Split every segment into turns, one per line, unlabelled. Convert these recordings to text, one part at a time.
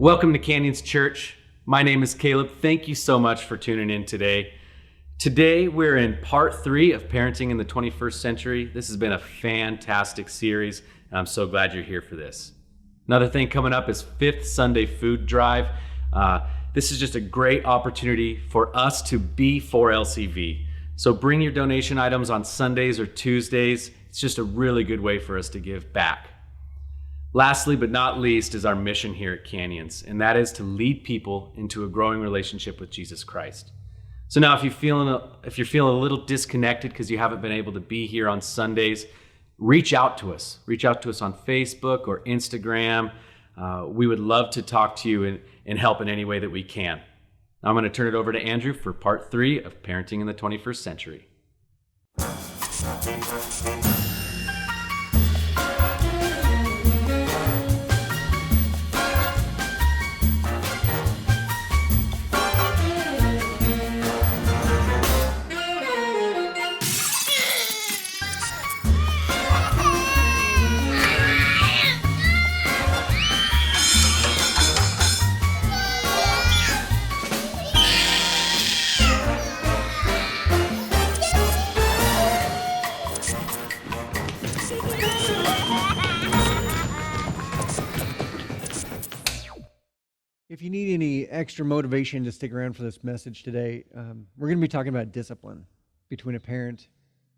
Welcome to Canyons Church. My name is Caleb. Thank you so much for tuning in today. Today we're in part 3 of Parenting in the 21st Century. This has been a fantastic series, and I'm so glad you're here for this. Another thing coming up is Fifth Sunday Food Drive. This is just a great opportunity for us to be for LCV. So bring your donation items on Sundays or Tuesdays. It's just a really good way for us to give back. Lastly, but not least, is our mission here at Canyons, and that is to lead people into a growing relationship with Jesus Christ. So now if you're feeling a little disconnected because you haven't been able to be here on Sundays, reach out to us. Reach out to us on Facebook or Instagram. We would love to talk to you and help in any way that we can. Now I'm going to turn it over to Andrew for part 3 of Parenting in the 21st Century.
If you need any extra motivation to stick around for this message today, we're going to be talking about discipline between a parent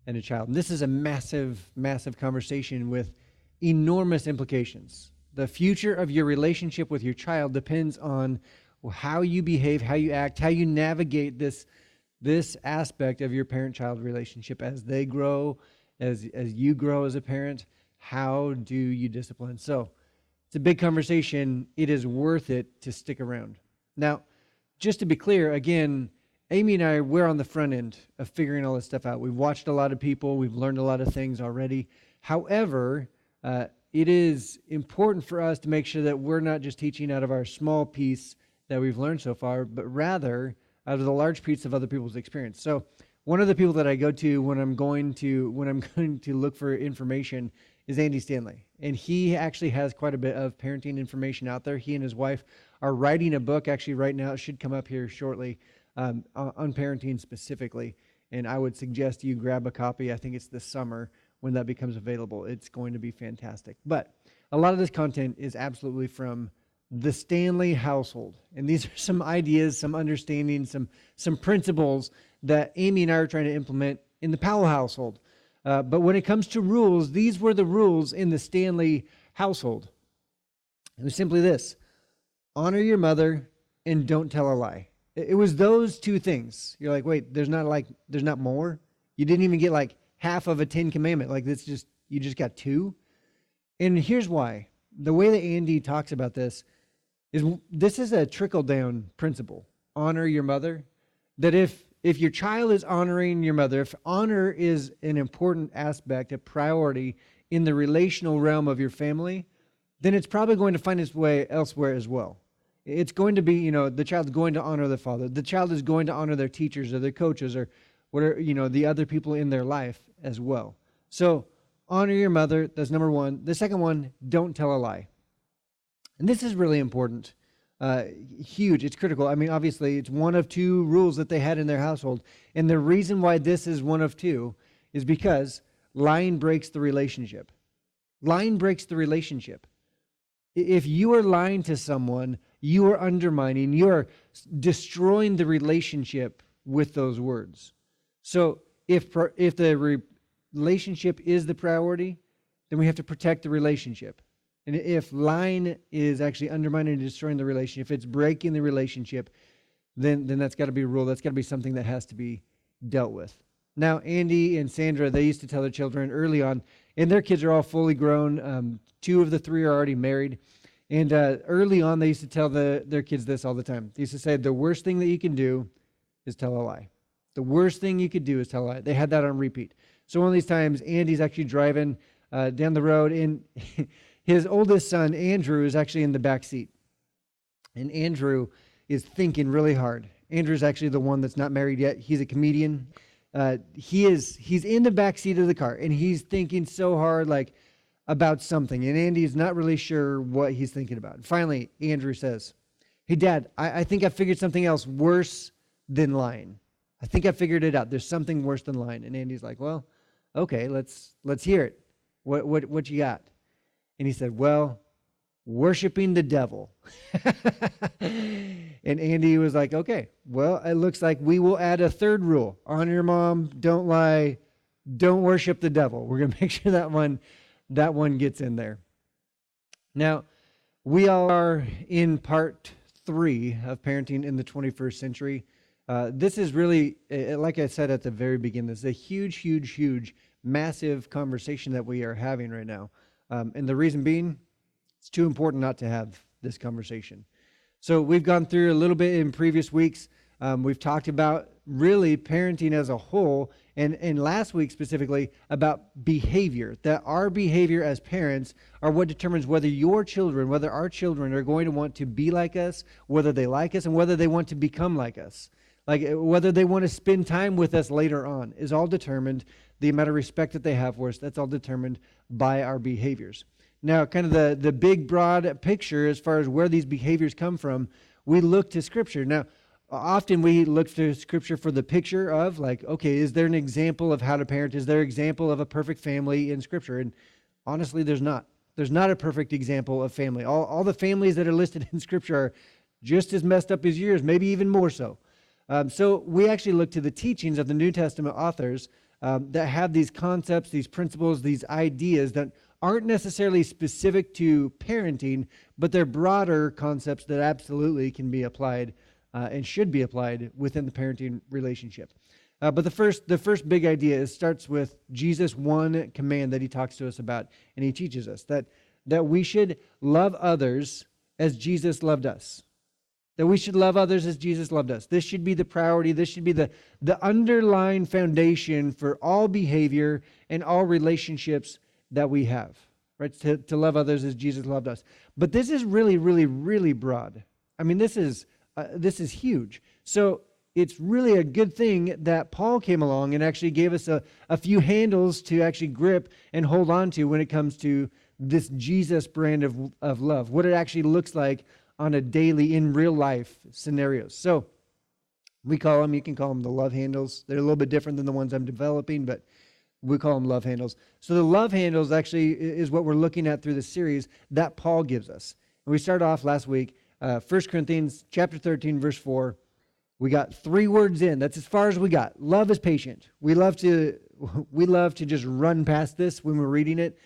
and a child. And this is a massive, massive conversation with enormous implications. The future of your relationship with your child depends on how you behave, how you act, how you navigate this aspect of your parent-child relationship as they grow, as you grow as a parent. How do you discipline? So it's a big conversation. It is worth it to stick around. Now, just to be clear, again, Amy and I, we're on the front end of figuring all this stuff out. We've watched a lot of people. We've learned a lot of things already. However, it is important for us to make sure that we're not just teaching out of our small piece that we've learned so far, but rather out of the large piece of other people's experience. So one of the people that I go to when I'm going to look for information is Andy Stanley. And he actually has quite a bit of parenting information out there. He and his wife are writing a book actually right now. It should come up here shortly on parenting specifically. And I would suggest you grab a copy. I think it's this summer when that becomes available. It's going to be fantastic. But a lot of this content is absolutely from the Stanley household. And these are some ideas, some understanding, some principles that Amy and I are trying to implement in the Powell household. But when it comes to rules, these were the rules in the Stanley household. It was simply this: honor your mother and don't tell a lie. It was those two things. You're like, wait, there's not more? You didn't even get like half of a 10 commandment. Like you just got 2? And here's why. The way that Andy talks about this is a trickle-down principle. Honor your mother. That if your child is honoring your mother, if honor is an important aspect, a priority in the relational realm of your family, then it's probably going to find its way elsewhere as well. It's going to be, the child's going to honor their father. The child is going to honor their teachers or their coaches or whatever, the other people in their life as well. So honor your mother. That's number one. The second one, don't tell a lie. And this is really important. Huge. It's critical. I mean, obviously, it's one of 2 rules that they had in their household. And the reason why this is one of 2 is because lying breaks the relationship. Lying breaks the relationship. If you are lying to someone, you are undermining, you are destroying the relationship with those words. So if the relationship is the priority, then we have to protect the relationship. And if lying is actually undermining and destroying the relationship, if it's breaking the relationship, then that's got to be a rule. That's got to be something that has to be dealt with. Now, Andy and Sandra, they used to tell their children early on, and their kids are all fully grown. 2 of the 3 are already married. And early on, they used to tell their kids this all the time. They used to say, the worst thing that you can do is tell a lie. The worst thing you could do is tell a lie. They had that on repeat. So one of these times, Andy's actually driving down the road, and his oldest son, Andrew, is actually in the back seat. And Andrew is thinking really hard. Andrew's actually the one that's not married yet. He's a comedian. He's in the back seat of the car, and he's thinking so hard, like, about something, and Andy's not really sure what he's thinking about. And finally, Andrew says, "Hey, Dad, I think I figured something else worse than lying. I think I figured it out. There's something worse than lying." And Andy's like, "Well, okay, let's hear it. What you got?" And he said, "Well, worshiping the devil." And Andy was like, "Okay, well, it looks like we will add a third rule. Honor your mom, don't lie, don't worship the devil. We're going to make sure that one gets in there." Now, we are in part 3 of parenting in the 21st century. This is really, like I said at the very beginning, this is a huge, massive conversation that we are having right now. And the reason being, it's too important not to have this conversation. So we've gone through a little bit in previous weeks. We've talked about really parenting as a whole, and last week specifically about behavior, that our behavior as parents are what determines whether whether our children are going to want to be like us, whether they like us, and whether they want to become like us. Like whether they want to spend time with us later on is all determined. The amount of respect that they have for us, that's all determined by our behaviors. Now, kind of the big, broad picture as far as where these behaviors come from, we look to Scripture. Now, often we look to Scripture for the picture of, like, okay, is there an example of how to parent? Is there an example of a perfect family in Scripture? And honestly, there's not. There's not a perfect example of family. All the families that are listed in Scripture are just as messed up as yours, maybe even more so. So we actually look to the teachings of the New Testament authors that have these concepts, these principles, these ideas that aren't necessarily specific to parenting, but they're broader concepts that absolutely can be applied and should be applied within the parenting relationship. But the first big idea starts with Jesus' one command that he talks to us about, and he teaches us that we should love others as Jesus loved us. That we should love others as Jesus loved us. This should be the priority. This should be the underlying foundation for all behavior and all relationships that we have, right? To love others as Jesus loved us. But this is really broad. I mean, this is huge. So it's really a good thing that Paul came along and actually gave us a few handles to actually grip and hold on to when it comes to this Jesus brand of love, what it actually looks like on a daily, in real life scenarios. So you can call them the love handles. They're a little bit different than the ones I'm developing, but we call them love handles. So the love handles actually is what we're looking at through the series that Paul gives us. And we started off last week, 1 Corinthians chapter 13, verse 4. We got 3 words in. That's as far as we got. Love is patient. We love to just run past this when we're reading it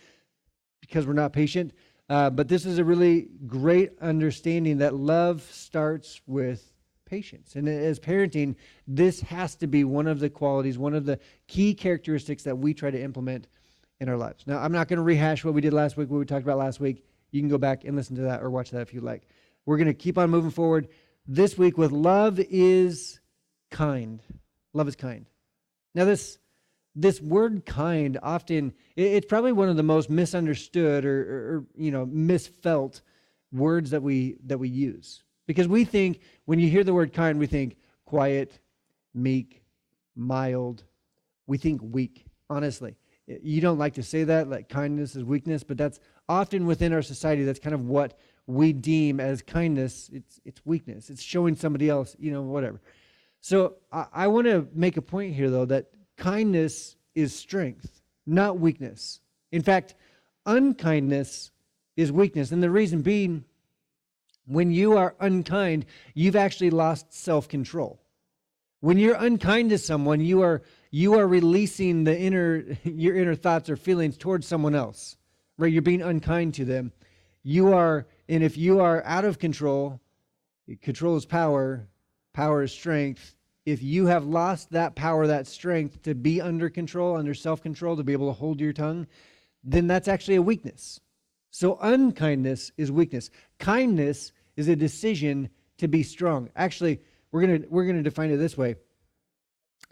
because we're not patient. But this is a really great understanding that love starts with patience. And as parenting, this has to be one of the qualities, one of the key characteristics that we try to implement in our lives. Now, I'm not going to rehash what we did last week, what we talked about last week. You can go back and listen to that or watch that if you like. We're going to keep on moving forward this week with love is kind. Love is kind. Now, this word kind often, it's probably one of the most misunderstood or misfelt words that we use. Because we think, when you hear the word kind, we think quiet, meek, mild. We think weak, honestly. You don't like to say that, like kindness is weakness, but that's often within our society, that's kind of what we deem as kindness. It's weakness. It's showing somebody else, whatever. So I want to make a point here, though, that kindness is strength, not weakness. In fact, unkindness is weakness. And the reason being, when you are unkind, you've actually lost self-control. When you're unkind to someone, you are releasing your inner thoughts or feelings towards someone else, right? You're being unkind to them. And if you are out of control, control is power, power is strength. If you have lost that power, that strength to be under control, under self-control, to be able to hold your tongue, then that's actually a weakness. So unkindness is weakness. Kindness is a decision to be strong. Actually, we're gonna define it this way.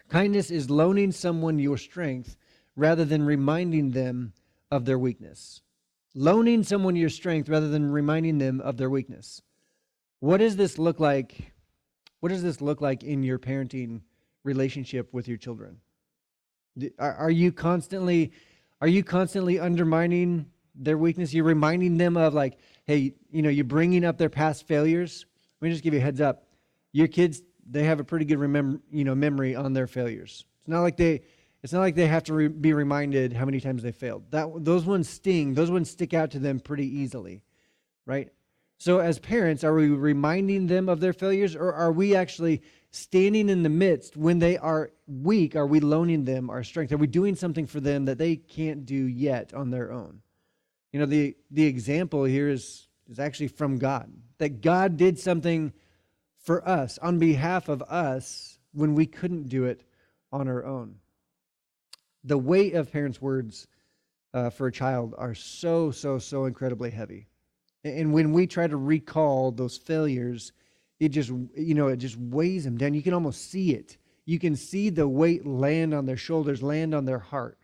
Kindness is loaning someone your strength rather than reminding them of their weakness. Loaning someone your strength rather than reminding them of their weakness. What does this look like? What does this look like in your parenting relationship with your children? Are you constantly undermining their weakness. You're reminding them of like, hey, you're bringing up their past failures. Let me just give you a heads up. Your kids, they have a pretty good memory on their failures. It's not like they have to be reminded how many times they failed. Those ones sting. Those ones stick out to them pretty easily, right? So as parents, are we reminding them of their failures, or are we actually standing in the midst when they are weak? Are we loaning them our strength? Are we doing something for them that they can't do yet on their own? The example here is actually from God, that God did something for us on behalf of us when we couldn't do it on our own. The weight of parents' words for a child are so incredibly heavy. And when we try to recall those failures, it just weighs them down. You can almost see it. You can see the weight land on their shoulders, land on their heart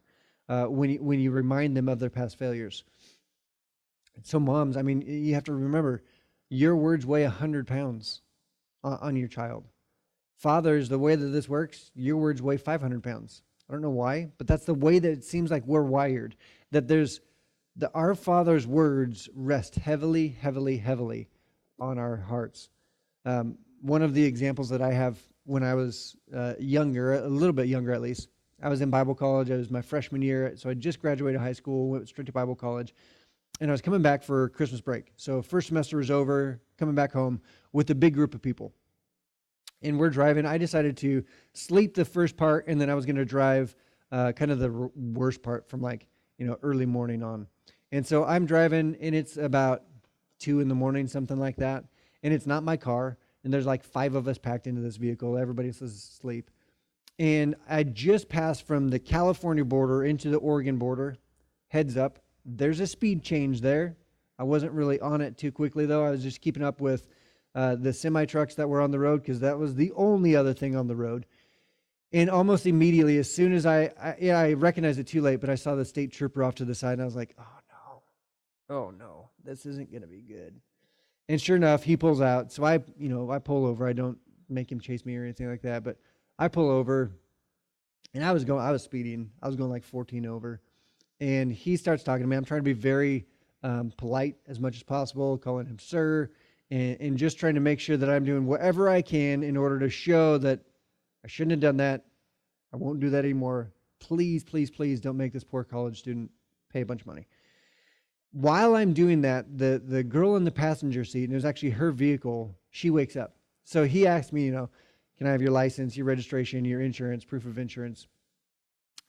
when you remind them of their past failures. So moms, you have to remember, your words weigh 100 pounds on your child. Fathers, the way that this works, your words weigh 500 pounds. I don't know why, but that's the way that it seems like we're wired. That our Father's words rest heavily on our hearts. One of the examples that I have when I was younger, a little bit younger at least, I was in Bible college. It was my freshman year, so I just graduated high school, went straight to Bible college, and I was coming back for Christmas break. So first semester was over, coming back home with a big group of people. And we're driving. I decided to sleep the first part, and then I was going to drive kind of the worst part from early morning on. And so I'm driving, and it's about 2 a.m, something like that. And it's not my car, and there's 5 of us packed into this vehicle. Everybody's asleep. And I just passed from the California border into the Oregon border. Heads up, there's a speed change there. I wasn't really on it too quickly, though. I was just keeping up with the semi-trucks that were on the road, because that was the only other thing on the road. And almost immediately, as soon as I recognized it too late, but I saw the state trooper off to the side, and I was like, oh no, this isn't going to be good. And sure enough, he pulls out. So I pull over. I don't make him chase me or anything like that, but I pull over, and I was speeding. I was going 14 over. And he starts talking to me. I'm trying to be very polite as much as possible, calling him sir, and just trying to make sure that I'm doing whatever I can in order to show that I shouldn't have done that. I won't do that anymore. Please, please, please don't make this poor college student pay a bunch of money. While I'm doing that, the girl in the passenger seat, and it was actually her vehicle, she wakes up. So he asked me, can I have your license, your registration, your insurance, proof of insurance?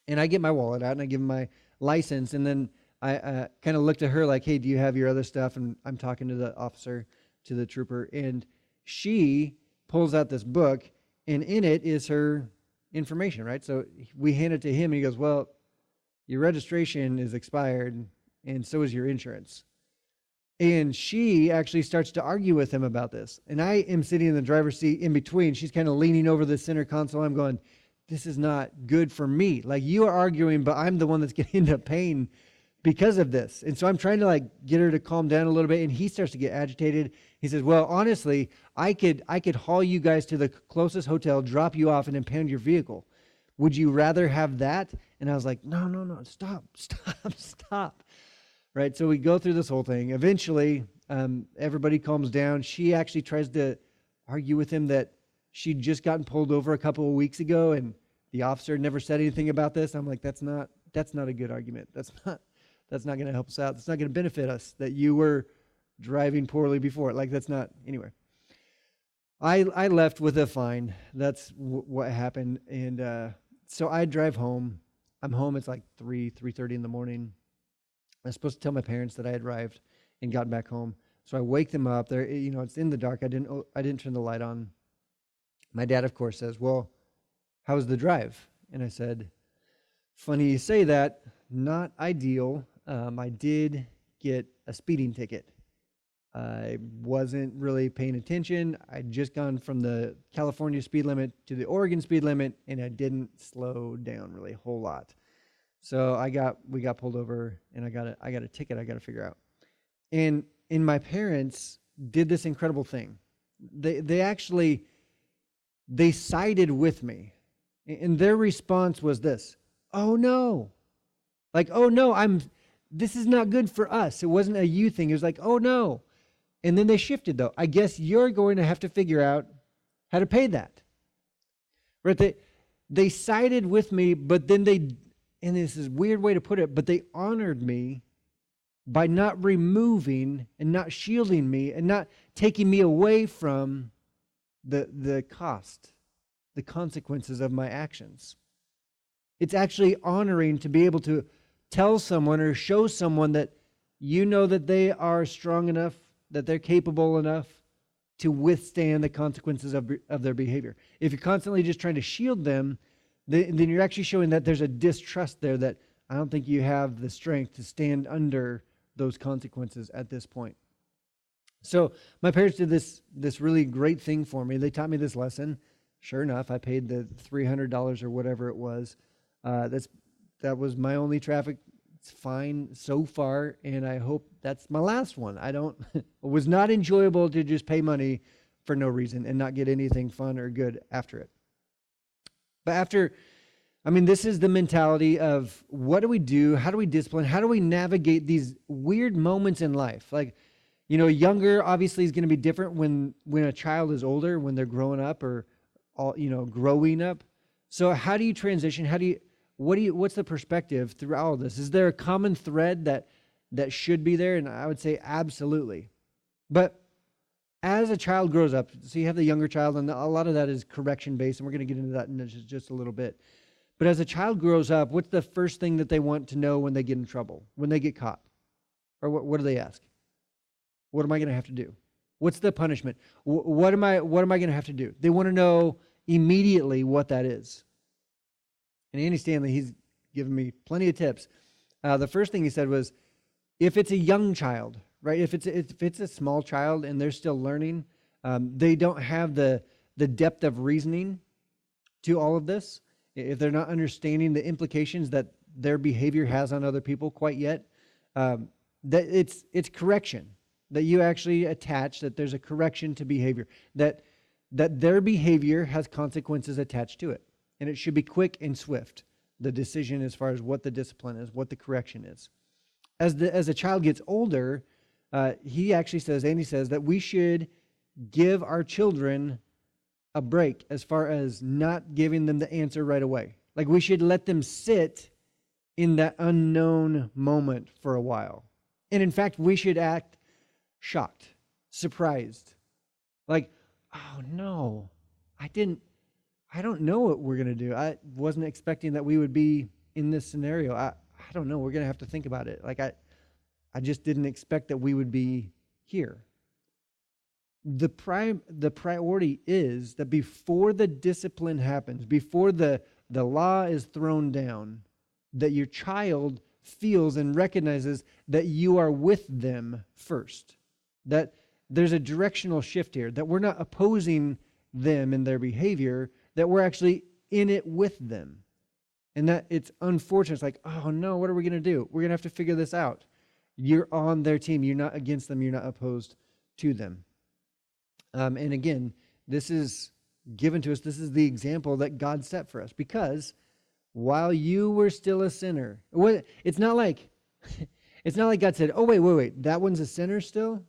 And I get my wallet out, and I give him my license, and then I kind of looked at her like, hey, do you have your other stuff? And I'm talking to the officer, to the trooper, and she pulls out this book, and in it is her information, right? So we hand it to him, and he goes, well, your registration is expired, and so is your insurance. And she actually starts to argue with him about this. And I am sitting in the driver's seat in between. She's kind of leaning over the center console. I'm going, this is not good for me. You are arguing, but I'm the one that's going to end up paying because of this. And so I'm trying to get her to calm down a little bit. And he starts to get agitated. He says, well, honestly, I could haul you guys to the closest hotel, drop you off, and impound your vehicle. Would you rather have that? And I was like, no, stop. Right, so we go through this whole thing. Eventually, everybody calms down. She actually tries to argue with him that she'd just gotten pulled over a couple of weeks ago, and the officer never said anything about this. I'm like, that's not a good argument. That's not going to help us out. That's not going to benefit us that you were driving poorly before. That's not anyway. I left with a fine. That's what happened, and so I drive home. I'm home. It's 3:30 in the morning. I was supposed to tell my parents that I had arrived and gotten back home. So I wake them up. There, it's in the dark. I didn't turn the light on. My dad, of course, says, well, how was the drive? And I said, funny you say that, not ideal. I did get a speeding ticket. I wasn't really paying attention. I'd just gone from the California speed limit to the Oregon speed limit, and I didn't slow down really a whole lot. So we got pulled over, and I got a ticket I got to figure out. And my parents did this incredible thing. They sided with me, and their response was this: oh no, this is not good for us. It wasn't a you thing. It was like, oh no. And then they shifted though. I guess you're going to have to figure out how to pay that. Right? They sided with me, but then and this is a weird way to put it, but they honored me by not removing and not shielding me and not taking me away from the cost, the consequences of my actions. It's actually honoring to be able to tell someone or show someone that you know that they are strong enough, that they're capable enough to withstand the consequences of their behavior. If you're constantly just trying to shield them, then you're actually showing that there's a distrust there that I don't think you have the strength to stand under those consequences at this point. So my parents did this really great thing for me. They taught me this lesson. Sure enough, I paid the $300 or whatever it was. That was my only traffic fine so far, and I hope that's my last one. It was not enjoyable to just pay money for no reason and not get anything fun or good after it. But this is the mentality of what do we do? How do we discipline? How do we navigate these weird moments in life? Like, younger obviously is going to be different when a child is older, when they're growing up or growing up. So how do you transition? What's the perspective through all of this? Is there a common thread that should be there? And I would say absolutely. But as a child grows up, so you have the younger child, and a lot of that is correction-based, and we're going to get into that in just a little bit. But as a child grows up, what's the first thing that they want to know when they get in trouble, when they get caught? Or what do they ask? What am I going to have to do? What's the punishment? What am I going to have to do? They want to know immediately what that is. And Andy Stanley, he's given me plenty of tips. The first thing he said was, if it's a young child, right? If it's a small child and they're still learning, they don't have the depth of reasoning to all of this. If they're not understanding the implications that their behavior has on other people quite yet, that it's correction. That you actually attach that there's a correction to behavior. That their behavior has consequences attached to it. And it should be quick and swift, the decision as far as what the discipline is, what the correction is. As a child gets older, Andy says that we should give our children a break as far as not giving them the answer right away. Like we should let them sit in that unknown moment for a while. And in fact, we should act shocked, surprised. Like, oh no, I don't know what we're going to do. I wasn't expecting that we would be in this scenario. I don't know. We're going to have to think about it. Like I just didn't expect that we would be here. The priority is that before the discipline happens, before the law is thrown down, that your child feels and recognizes that you are with them first. That there's a directional shift here, that we're not opposing them in their behavior, that we're actually in it with them. And that it's unfortunate. It's like, oh no, what are we going to do? We're going to have to figure this out. You're on their team. You're not against them. You're not opposed to them. And again, this is given to us. This is the example that God set for us. Because while you were still a sinner, it's not like God said, oh, wait, that one's a sinner still?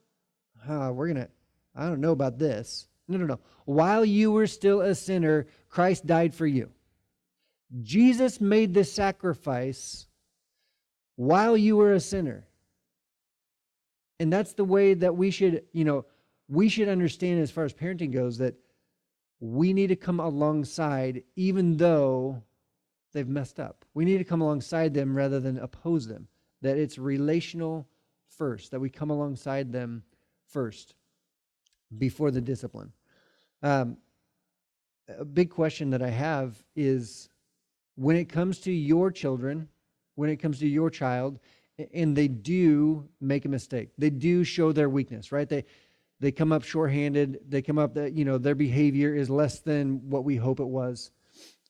I don't know about this. No. While you were still a sinner, Christ died for you. Jesus made the sacrifice while you were a sinner. And that's the way that we should understand as far as parenting goes, that we need to come alongside even though they've messed up. We need to come alongside them rather than oppose them. That it's relational first, that we come alongside them first before the discipline. A big question that I have is, when it comes to your children, when it comes to your child, and they do make a mistake, they do show their weakness, right? They come up shorthanded, they come up that, their behavior is less than what we hope it was.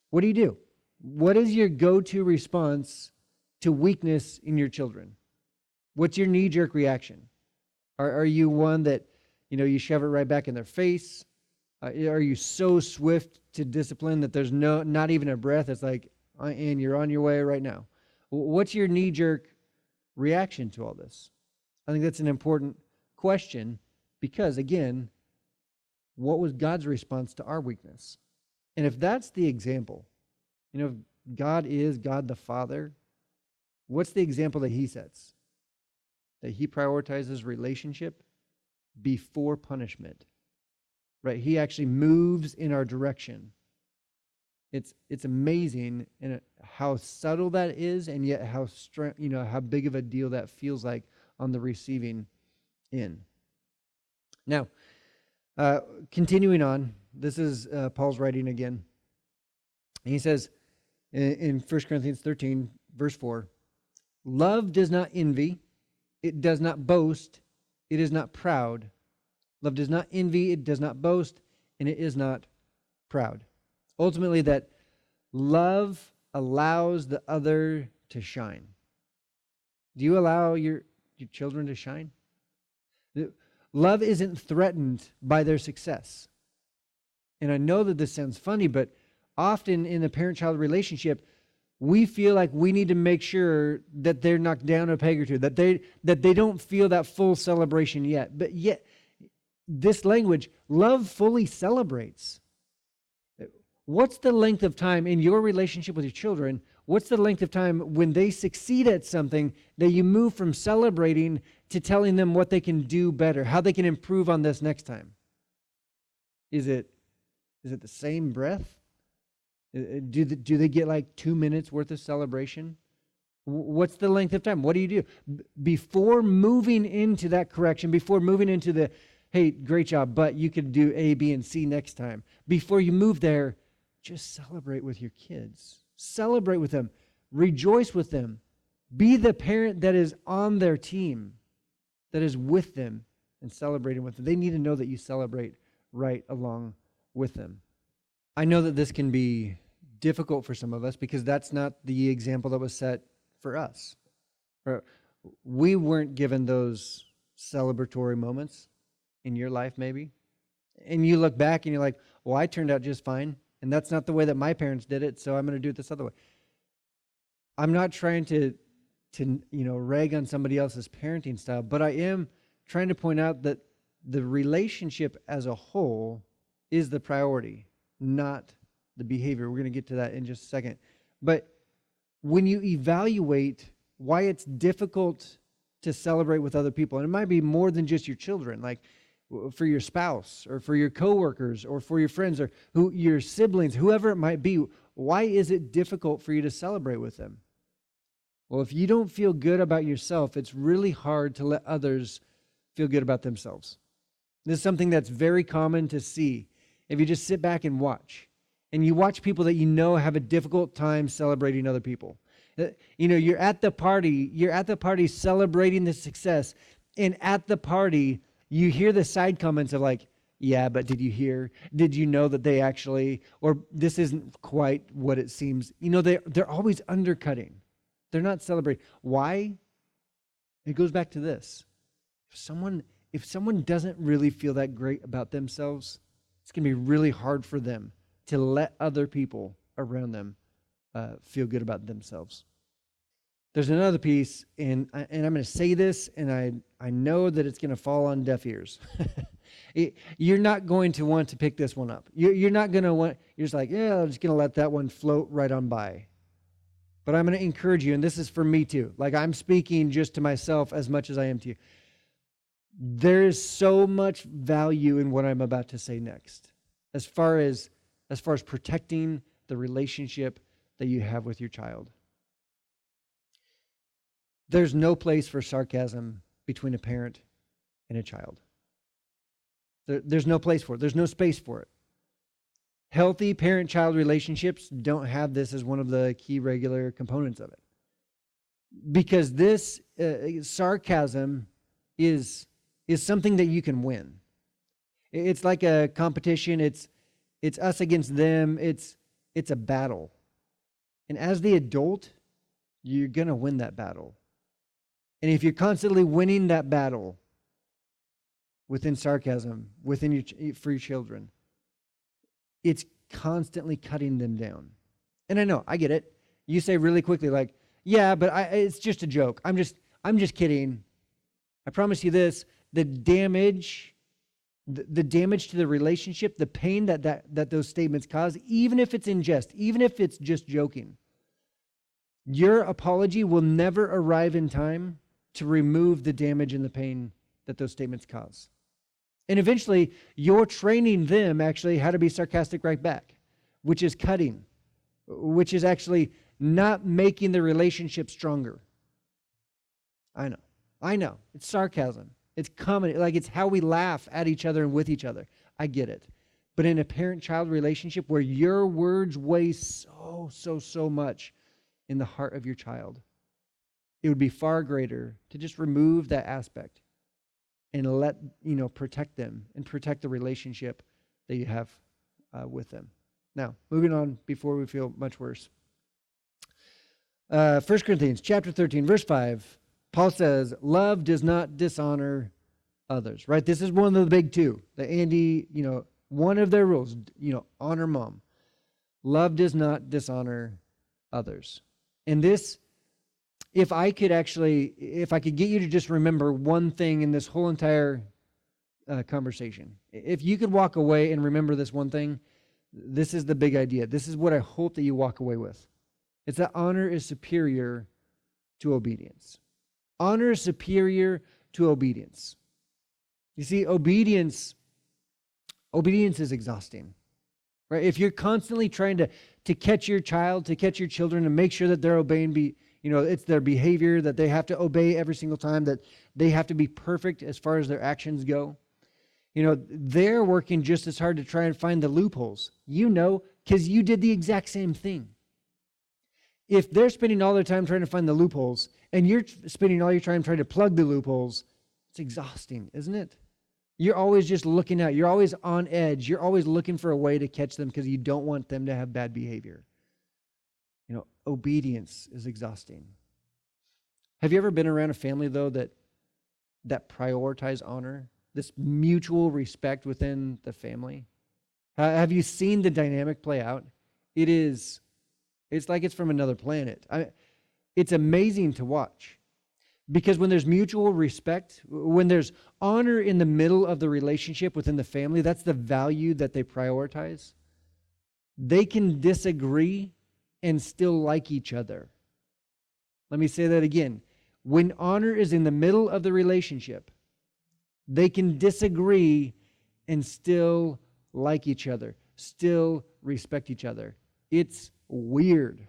What do? What is your go-to response to weakness in your children? What's your knee-jerk reaction? Are you one that, you shove it right back in their face? Are you so swift to discipline that there's not even a breath? It's like, and you're on your way right now. What's your knee-jerk reaction to all this? I think that's an important question because, again, what was God's response to our weakness? And if that's the example, if God is God the Father, what's the example that he sets? That he prioritizes relationship before punishment, right? He actually moves in our direction. It's amazing and how subtle that is, and yet how how big of a deal that feels like on the receiving end. Now, continuing on, this is Paul's writing again. And he says in 1 Corinthians 13, verse 4, love does not envy, it does not boast, it is not proud. Love does not envy, it does not boast, and it is not proud. Ultimately, that love allows the other to shine. Do you allow your children to shine? Love isn't threatened by their success. And I know that this sounds funny, but often in a parent-child relationship, we feel like we need to make sure that they're knocked down a peg or two, that they don't feel that full celebration yet. But yet, this language, love fully celebrates. What's the length of time in your relationship with your children? What's the length of time when they succeed at something that you move from celebrating to telling them what they can do better, how they can improve on this next time? Is it the same breath? Do they get like 2 minutes worth of celebration? What's the length of time? What do you do? Before moving into that correction, before moving into the, hey, great job, but you could do A, B, and C next time. Before you move there, just celebrate with your kids. Celebrate with them. Rejoice with them. Be the parent that is on their team, that is with them and celebrating with them. They need to know that you celebrate right along with them. I know that this can be difficult for some of us because that's not the example that was set for us. We weren't given those celebratory moments in your life, maybe. And you look back and you're like, well, I turned out just fine. And that's not the way that my parents did it, so I'm going to do it this other way. I'm not trying to rag on somebody else's parenting style, but I am trying to point out that the relationship as a whole is the priority, not the behavior. We're going to get to that in just a second. But when you evaluate why it's difficult to celebrate with other people, and it might be more than just your children, like for your spouse or for your coworkers or for your friends or your siblings, whoever it might be, why is it difficult for you to celebrate with them? Well, if you don't feel good about yourself, it's really hard to let others feel good about themselves. This is something that's very common to see if you just sit back and watch. And you watch people that you know have a difficult time celebrating other people. You're at the party celebrating the success, and at the party, you hear the side comments of like, yeah, but did you hear? Did you know that they actually, or this isn't quite what it seems. They're always undercutting. They're not celebrating. Why? It goes back to this. If someone doesn't really feel that great about themselves, it's going to be really hard for them to let other people around them feel good about themselves. There's another piece, and I'm going to say this, and I know that it's going to fall on deaf ears. You're not going to want to pick this one up. You're not going to want, you're just like, yeah, I'm just going to let that one float right on by. But I'm going to encourage you, and this is for me too. Like I'm speaking just to myself as much as I am to you. There is so much value in what I'm about to say next, as far as protecting the relationship that you have with your child. There's no place for sarcasm between a parent and a child. There's no place for it. There's no space for it. Healthy parent-child relationships don't have this as one of the key regular components of it. Because this sarcasm is something that you can win. It's like a competition. It's us against them. It's a battle. And as the adult, you're going to win that battle. And if you're constantly winning that battle within sarcasm, for your children, it's constantly cutting them down. And I know, I get it. You say really quickly like, yeah, but it's just a joke. I'm I'm just kidding. I promise you this, the damage to the relationship, the pain that those statements cause, even if it's in jest, even if it's just joking, your apology will never arrive in time to remove the damage and the pain that those statements cause. And eventually, you're training them actually how to be sarcastic right back, which is cutting, which is actually not making the relationship stronger. I know. It's sarcasm. It's comedy. Like, it's how we laugh at each other and with each other. I get it. But in a parent-child relationship where your words weigh so much in the heart of your child, it would be far greater to just remove that aspect and protect them and protect the relationship that you have with them. Now, moving on before we feel much worse. 1 Corinthians chapter 13, verse 5, Paul says, love does not dishonor others, right? This is one of the big two. The Andy, one of their rules, honor mom. Love does not dishonor others. And this, if I could get you to just remember one thing in this whole entire conversation, if you could walk away and remember this one thing, this is the big idea. This is what I hope that you walk away with. It's that honor is superior to obedience. Honor is superior to obedience. You see, obedience is exhausting, right? If you're constantly trying to catch your child, to catch your children, and make sure that they're obeying, it's their behavior, that they have to obey every single time, that they have to be perfect as far as their actions go. They're working just as hard to try and find the loopholes, because you did the exact same thing. If they're spending all their time trying to find the loopholes, and you're spending all your time trying to plug the loopholes, it's exhausting, isn't it? You're always just looking out. You're always on edge. You're always looking for a way to catch them because you don't want them to have bad behavior. Obedience is exhausting. Have you ever been around a family, though, that prioritize honor, this mutual respect within the family? Have you seen the dynamic play out? It's like it's from another planet. It's amazing to watch. Because when there's mutual respect, when there's honor in the middle of the relationship within the family, that's the value that they prioritize. They can disagree and still like each other. Let me say that again. When honor is in the middle of the relationship, they can disagree and still like each other, still respect each other. It's weird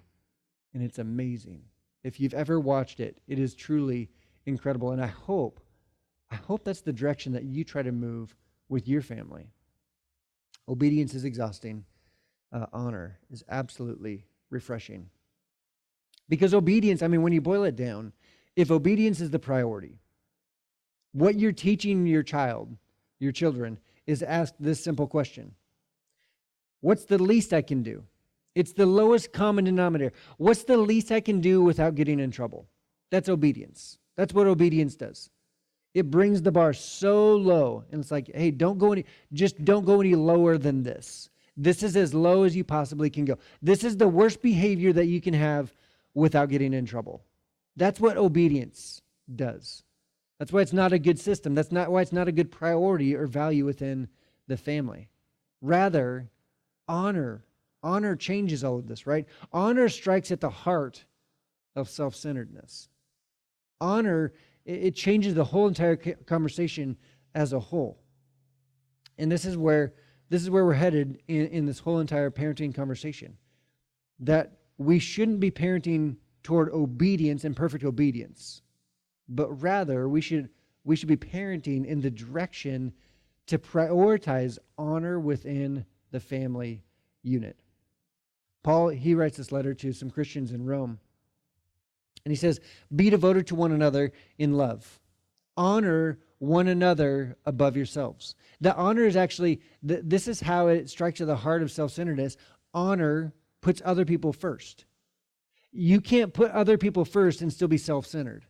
and it's amazing. If you've ever watched it, it is truly incredible. And I hope that's the direction that you try to move with your family. Obedience is exhausting. Honor is absolutely refreshing. Because obedience, when you boil it down, if obedience is the priority, what you're teaching your children, is ask this simple question. What's the least I can do? It's the lowest common denominator. What's the least I can do without getting in trouble? That's obedience. That's what obedience does. It brings the bar so low, and it's like, hey, don't go any lower than this. This is as low as you possibly can go. This is the worst behavior that you can have without getting in trouble. That's what obedience does. That's why it's not a good system. That's not why it's not a good priority or value within the family. Rather, honor changes all of this, right? Honor strikes at the heart of self-centeredness. Honor, it changes the whole entire conversation as a whole. And this is where we're headed in this whole entire parenting conversation. That we shouldn't be parenting toward obedience and perfect obedience, but rather we should be parenting in the direction to prioritize honor within the family unit. Paul, he writes this letter to some Christians in Rome. And he says, be devoted to one another in love. Honor one another above yourselves. The honor is actually, this is how it strikes at the heart of self-centeredness. Honor puts other people first. You can't put other people first and still be self-centered.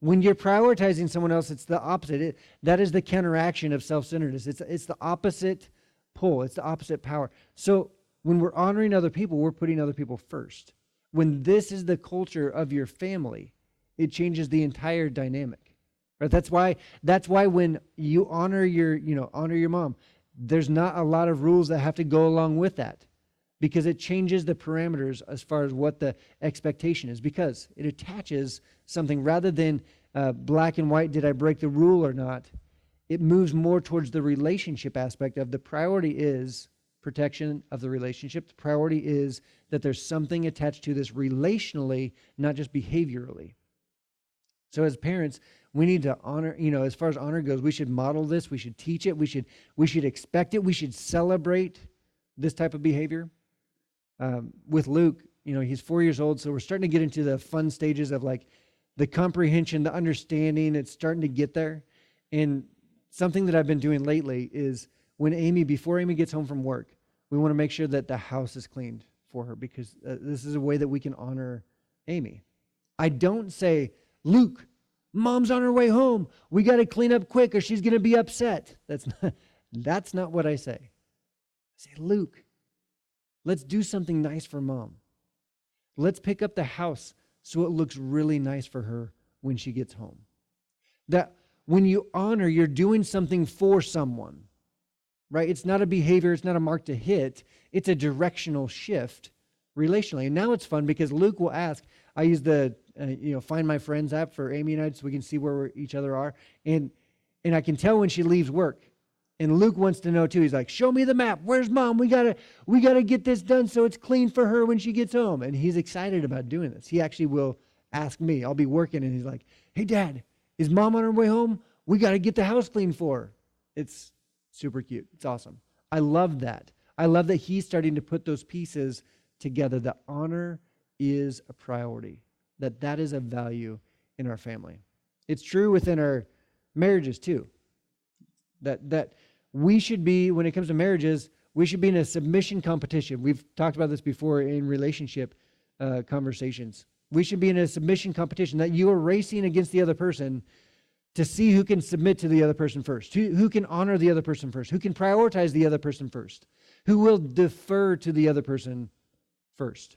When you're prioritizing someone else, it's the opposite. That is the counteraction of self-centeredness. It's the opposite pull. It's the opposite power. So when we're honoring other people, we're putting other people first. When this is the culture of your family, It changes the entire dynamic. Right? That's why when you honor your mom, there's not a lot of rules that have to go along with that, because it changes the parameters as far as what the expectation is, because it attaches something rather than black and white, did I break the rule or not? It moves more towards the relationship aspect of the priority is protection of the relationship. The priority is that there's something attached to this relationally, not just behaviorally. So as parents, we need to honor, as far as honor goes, we should model this, we should teach it, we should expect it, we should celebrate this type of behavior. With Luke, he's 4 years old, so we're starting to get into the fun stages of like the comprehension, the understanding. It's starting to get there. And something that I've been doing lately is before Amy gets home from work, we want to make sure that the house is cleaned for her, because this is a way that we can honor Amy. I don't say, Luke, mom's on her way home. We got to clean up quick or she's going to be upset. That's not what I say. I say, Luke, let's do something nice for mom. Let's pick up the house so it looks really nice for her when she gets home. That when you honor, you're doing something for someone, right? It's not a behavior, it's not a mark to hit, it's a directional shift relationally. And now it's fun because Luke will ask, I use the Find My Friends app for Amy and I so we can see where each other are. And I can tell when she leaves work. And Luke wants to know too. He's like, show me the map. Where's mom? We gotta get this done so it's clean for her when she gets home. And he's excited about doing this. He actually will ask me. I'll be working and he's like, hey Dad, is mom on her way home? We gotta get the house clean for her. It's super cute. It's awesome. I love that. I love that he's starting to put those pieces together. That honor is a priority. That is a value in our family. It's true within our marriages too. That we should be, when it comes to marriages, we should be in a submission competition. We've talked about this before in relationship conversations. We should be in a submission competition, that you are racing against the other person to see who can submit to the other person first, who can honor the other person first, who can prioritize the other person first, who will defer to the other person first.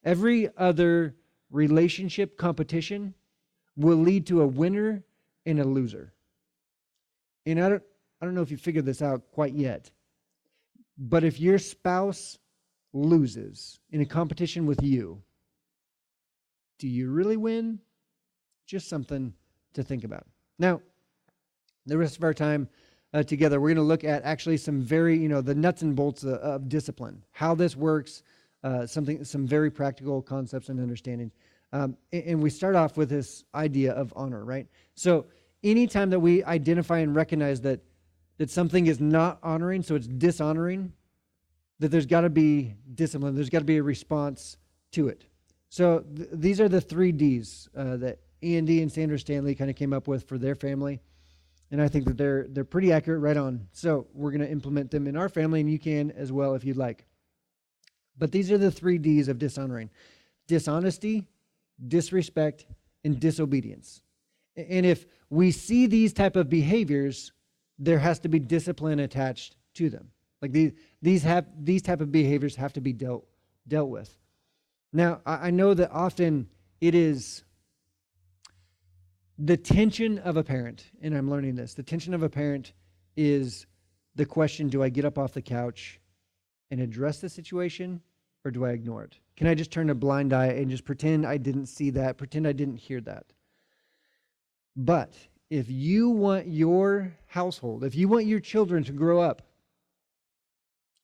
Every other relationship competition will lead to a winner and a loser. And I don't know if you figured this out quite yet, but if your spouse loses in a competition with you, do you really win? Just something to think about. Now, the rest of our time together, we're going to look at actually some very, the nuts and bolts of discipline, how this works, some very practical concepts and understandings. And we start off with this idea of honor, right? So anytime that we identify and recognize that something is not honoring, so it's dishonoring, that there's got to be discipline, there's got to be a response to it. So these are the 3 Ds that Andy and Sandra Stanley kind of came up with for their family. And I think that they're pretty accurate, right on. So we're going to implement them in our family, and you can as well if you'd like. But these are the 3 Ds of dishonoring: dishonesty, disrespect, and disobedience. And if we see these type of behaviors, there has to be discipline attached to them. Like these type of behaviors have to be dealt with. Now, I know that often it is the tension of a parent, and I'm learning this, the tension of a parent is the question, do I get up off the couch and address the situation, or do I ignore it? Can I just turn a blind eye and just pretend I didn't see that, pretend I didn't hear that? But if you want your household, if you want your children to grow up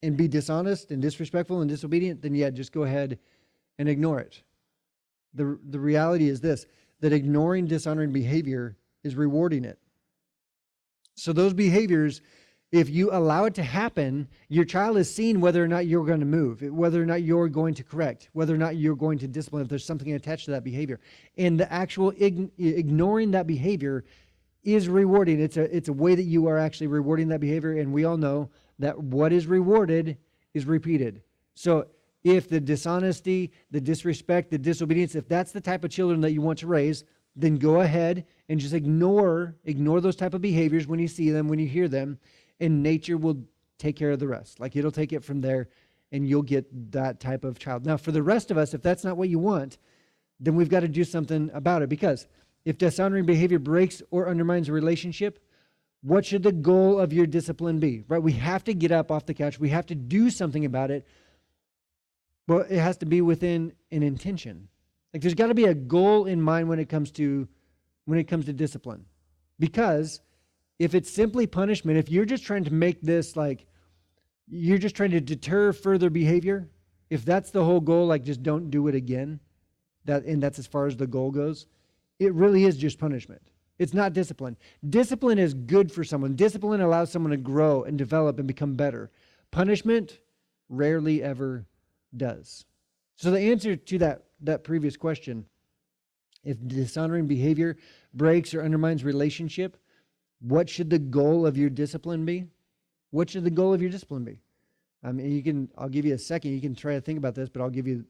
and be dishonest and disrespectful and disobedient, then yeah, just go ahead and ignore it. The reality is this, that ignoring dishonoring behavior is rewarding it. So those behaviors, if you allow it to happen, your child is seeing whether or not you're going to move, whether or not you're going to correct, whether or not you're going to discipline, if there's something attached to that behavior. And the actual ignoring that behavior is rewarding. It's a way that you are actually rewarding that behavior, and we all know that what is rewarded is repeated. So if the dishonesty, the disrespect, the disobedience, if that's the type of children that you want to raise, then go ahead and just ignore those type of behaviors when you see them, when you hear them, and nature will take care of the rest. Like it'll take it from there, and you'll get that type of child. Now, for the rest of us, if that's not what you want, then we've got to do something about it. Because if dishonoring behavior breaks or undermines a relationship, what should the goal of your discipline be? Right? We have to get up off the couch. We have to do something about it. But it has to be within an intention. Like there's got to be a goal in mind when it comes to discipline. Because if it's simply punishment, if you're just trying to make this like you're just trying to deter further behavior, if that's the whole goal, like just don't do it again, that's as far as the goal goes, it really is just punishment. It's not discipline. Discipline is good for someone. Discipline allows someone to grow and develop and become better. Punishment rarely ever does. So the answer to that previous question, if dishonoring behavior breaks or undermines relationship, what should the goal of your discipline be? What should the goal of your discipline be? I mean, I'll give you a second. You can try to think about this, but I'll give you,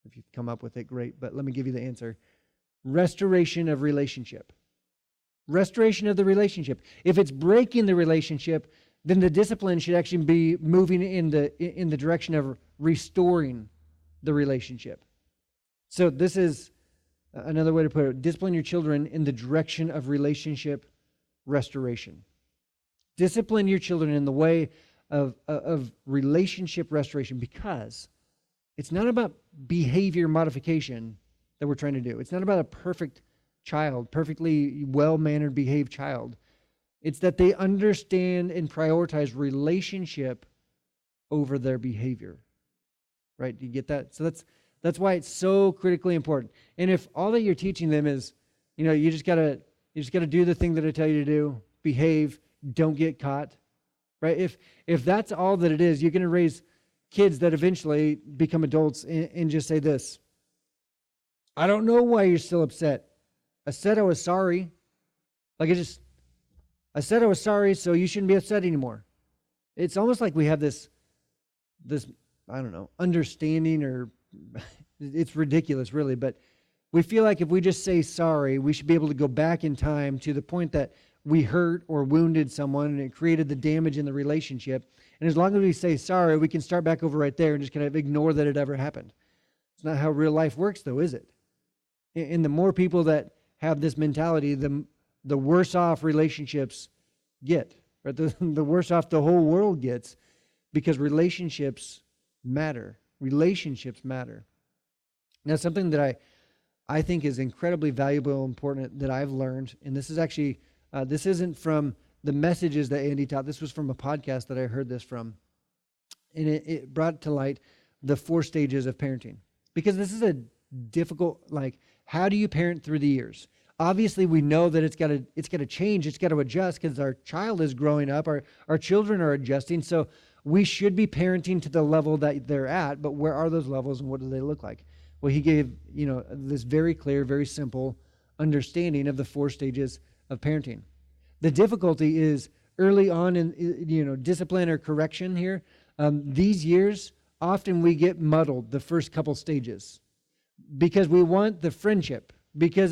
if you come up with it, great. But let me give you the answer. Restoration of relationship. Restoration of the relationship. If it's breaking the relationship, then the discipline should actually be moving in the direction of restoring the relationship. So this is another way to put it. Discipline your children in the direction of relationship restoration. Discipline your children in the way of relationship restoration, because it's not about behavior modification that we're trying to do. It's not about a perfect child, perfectly well-mannered, behaved child. It's that they understand and prioritize relationship over their behavior. Right? Do you get that? So that's why it's so critically important. And if all that you're teaching them is, you just gotta do the thing that I tell you to do, behave, don't get caught. Right? If that's all that it is, you're going to raise kids that eventually become adults and just say this: I don't know why you're still upset. I said I was sorry. I said I was sorry, so you shouldn't be upset anymore. It's almost like we have this I don't know, understanding, or it's ridiculous really, but we feel like if we just say sorry, we should be able to go back in time to the point that we hurt or wounded someone and it created the damage in the relationship. And as long as we say sorry, we can start back over right there and just kind of ignore that it ever happened. It's not how real life works though, is it? And the more people that have this mentality, the worse off relationships get. Right? The worse off the whole world gets, because relationships matter. Relationships matter. Now, something that I think is incredibly valuable and important that I've learned, and this is actually, this isn't from the messages that Andy taught. This was from a podcast that I heard this from. And it brought to light the 4 stages of parenting. Because this is a difficult, how do you parent through the years? Obviously, we know that it's got to change, it's got to adjust, because our child is growing up, our children are adjusting. So we should be parenting to the level that they're at, but where are those levels and what do they look like? Well, he gave, this very clear, very simple understanding of the 4 stages of parenting. The difficulty is early on in, discipline or correction here. These years, often we get muddled the first couple stages because we want the friendship, because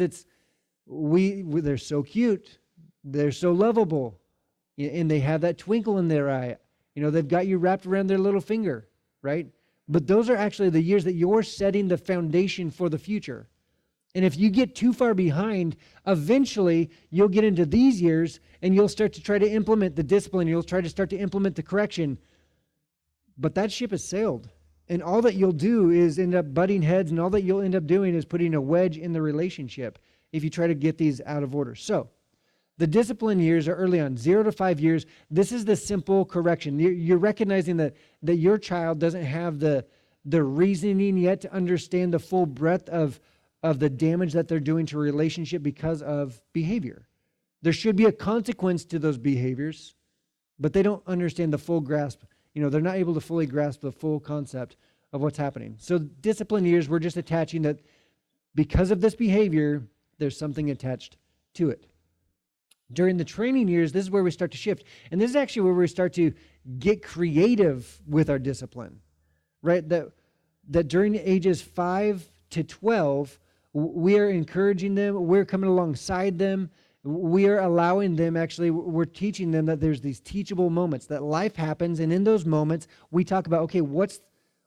they're so cute, they're so lovable, and they have that twinkle in their eye. They've got you wrapped around their little finger, right? But those are actually the years that you're setting the foundation for the future. And if you get too far behind, eventually you'll get into these years and you'll start to try to implement the discipline. You'll try to start to implement the correction. But that ship has sailed. And all that you'll do is end up butting heads, and all that you'll end up doing is putting a wedge in the relationship if you try to get these out of order. So the discipline years are early on, 0 to 5 years. This is the simple correction. You're recognizing that your child doesn't have the reasoning yet to understand the full breadth of the damage that they're doing to a relationship because of behavior. There should be a consequence to those behaviors, but they don't understand the full grasp. They're not able to fully grasp the full concept of what's happening. So discipline years, we're just attaching that because of this behavior, there's something attached to it. During the training years, this is where we start to shift. And this is actually where we start to get creative with our discipline, right? That during the ages 5 to 12, we are encouraging them, we're coming alongside them, we are allowing them, actually, we're teaching them that there's these teachable moments, that life happens, and in those moments, we talk about, okay, what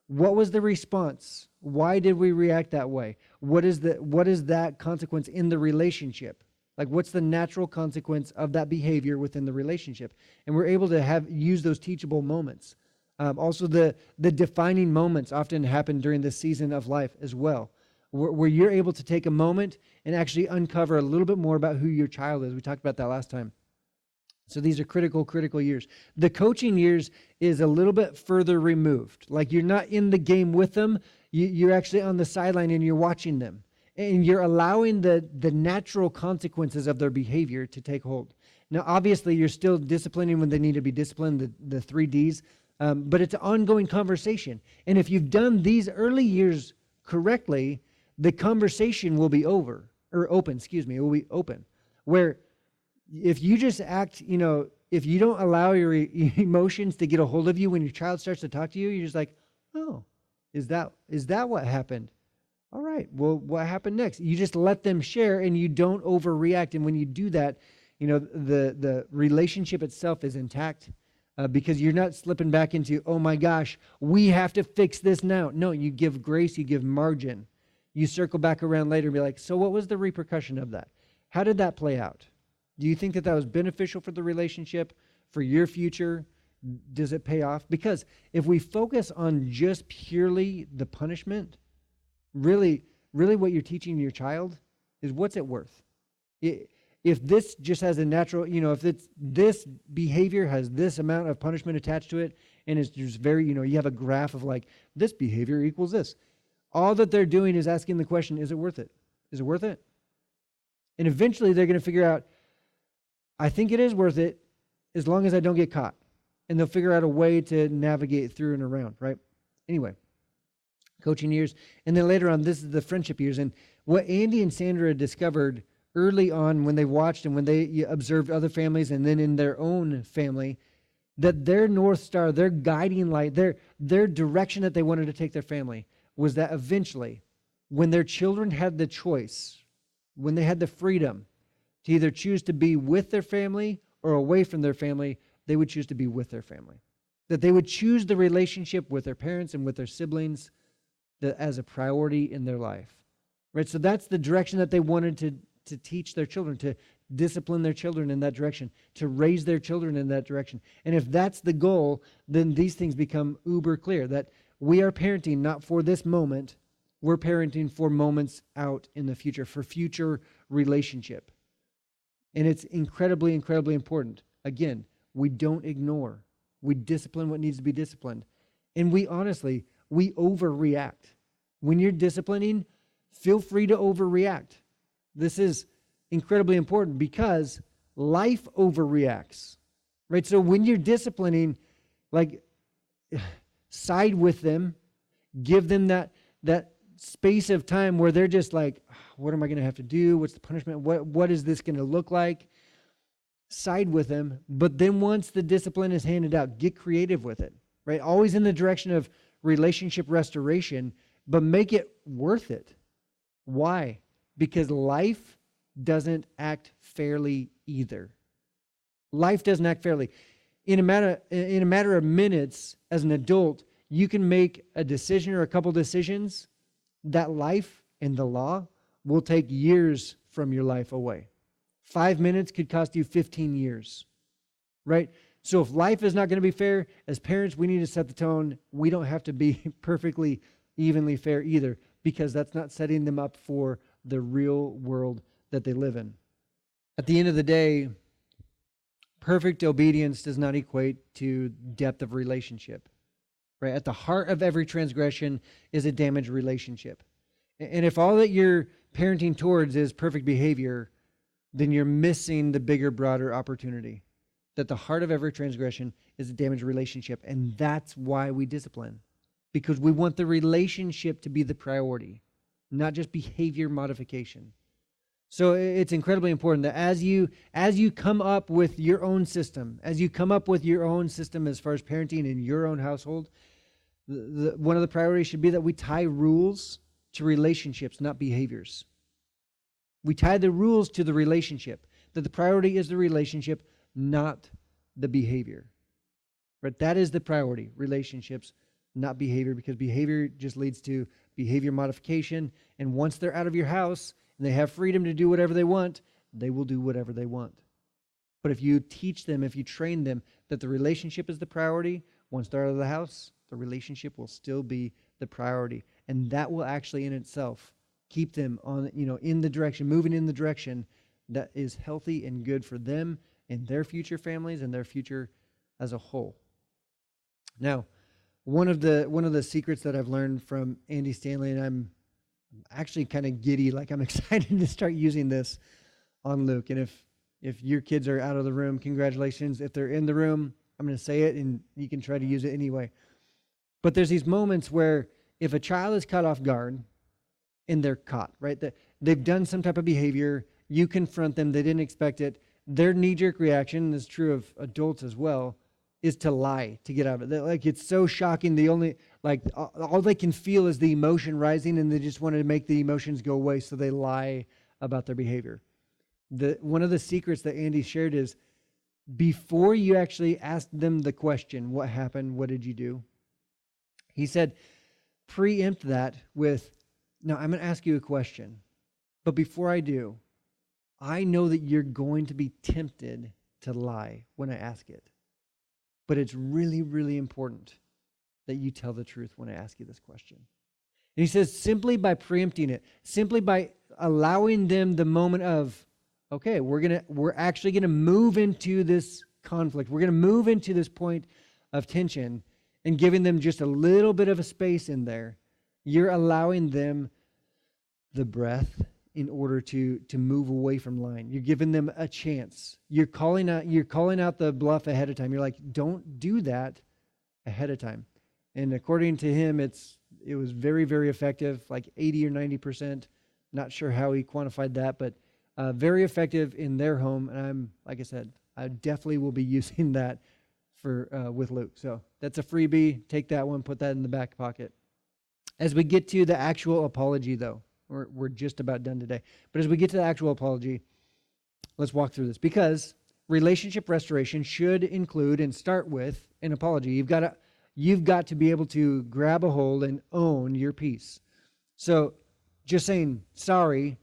was the response? Why did we react that way? what is that consequence in the relationship? Like, what's the natural consequence of that behavior within the relationship? And we're able to use those teachable moments. Also, the defining moments often happen during this season of life as well, where you're able to take a moment and actually uncover a little bit more about who your child is. We talked about that last time. So these are critical years. The coaching years is a little bit further removed. Like, you're not in the game with them. You're actually on the sideline and you're watching them. And you're allowing the natural consequences of their behavior to take hold. Now, obviously, you're still disciplining when they need to be disciplined, the 3Ds, but it's an ongoing conversation. And if you've done these early years correctly, the conversation will be open, it will be open. Where if you just act, if you don't allow your emotions to get a hold of you when your child starts to talk to you, you're just like, oh, is that what happened? All right, well, what happened next? You just let them share and you don't overreact. And when you do that, the relationship itself is intact because you're not slipping back into, oh my gosh, we have to fix this now. No, you give grace, you give margin. You circle back around later and be like, so what was the repercussion of that? How did that play out? Do you think that was beneficial for the relationship, for your future? Does it pay off? Because if we focus on just purely the punishment, really what you're teaching your child is, what's it worth? If this just has a natural, if this behavior has this amount of punishment attached to it, and it's just very, you have a graph of like, this behavior equals this. All that they're doing is asking the question, is it worth it? Is it worth it? And eventually they're going to figure out, I think it is worth it as long as I don't get caught. And they'll figure out a way to navigate through and around, right? Anyway, coaching years. And then later on, this is the friendship years. And what Andy and Sandra discovered early on when they watched and when they observed other families and then in their own family, that their North Star, their guiding light, their direction that they wanted to take their family was that eventually, when their children had the choice, when they had the freedom to either choose to be with their family or away from their family, they would choose to be with their family. That they would choose the relationship with their parents and with their siblings as a priority in their life. Right? So that's the direction that they wanted to teach their children, to discipline their children in that direction, to raise their children in that direction. And if that's the goal, then these things become uber clear, that we are parenting not for this moment, we're parenting for moments out in the future, for future relationship. And it's incredibly important. Again, we don't ignore. We discipline what needs to be disciplined. And we overreact. When you're disciplining, feel free to overreact. This is incredibly important because life overreacts, right? So when you're disciplining, like, side with them, give them that space of time where they're just like, what am I going to have to do? What's the punishment? What is this going to look like? Side with them. But then once the discipline is handed out, get creative with it, right? Always in the direction of relationship restoration, but make it worth it. Why? Because life doesn't act fairly either. Life doesn't act fairly. In a matter of minutes, as an adult, you can make a decision or a couple decisions that life and the law will take years from your life away. 5 minutes could cost you 15 years, right? So if life is not going to be fair, as parents, we need to set the tone. We don't have to be perfectly evenly fair either, because that's not setting them up for the real world that they live in. At the end of the day, perfect obedience does not equate to depth of relationship, right? At the heart of every transgression is a damaged relationship. And if all that you're parenting towards is perfect behavior, then you're missing the bigger, broader opportunity. That the heart of every transgression is a damaged relationship. And that's why we discipline. Because we want the relationship to be the priority, not just behavior modification. So it's incredibly important that as you come up with your own system, as far as parenting in your own household, one of the priorities should be that we tie rules to relationships, not behaviors. We tie the rules to the relationship, that the priority is the relationship, not the behavior. But that is the priority, relationships, not behavior, because behavior just leads to behavior modification. And once they're out of your house and they have freedom to do whatever they want, they will do whatever they want. But if you teach them, if you train them that the relationship is the priority, once they're out of the house, the relationship will still be the priority. And that will actually in itself keep them on, in the direction, moving in the direction that is healthy and good for them and their future families and their future as a whole. Now, one of the secrets that I've learned from Andy Stanley, and I'm actually kind of giddy, like I'm excited to start using this on Luke. And if your kids are out of the room, congratulations. If they're in the room, I'm going to say it and you can try to use it anyway. But there's these moments where if a child is caught off guard and they're caught, right? They've done some type of behavior, you confront them, they didn't expect it. Their knee-jerk reaction, and it's true of adults as well, is to lie, to get out of it. Like, it's so shocking. All they can feel is the emotion rising, and they just want to make the emotions go away, so they lie about their behavior. One of the secrets that Andy shared is, before you actually ask them the question, what happened, what did you do? He said, preempt that with, now I'm going to ask you a question, but before I do, I know that you're going to be tempted to lie when I ask it. But it's really, really important that you tell the truth when I ask you this question. And he says, simply by preempting it, simply by allowing them the moment of, okay, we're actually going to move into this conflict. We're going to move into this point of tension and giving them just a little bit of a space in there. You're allowing them the breath in order to move away from lying. You're giving them a chance. You're calling out the bluff ahead of time. You're like, don't do that ahead of time. And according to him, it was very, very effective, like 80 or 90%. Not sure how he quantified that, but very effective in their home. And like I said, I definitely will be using that with Luke. So that's a freebie. Take that one, put that in the back pocket. As we get to the actual apology, though, we're just about done today. But as we get to the actual apology, let's walk through this. Because relationship restoration should include and start with an apology. You've got to be able to grab a hold and own your piece. So just saying sorry,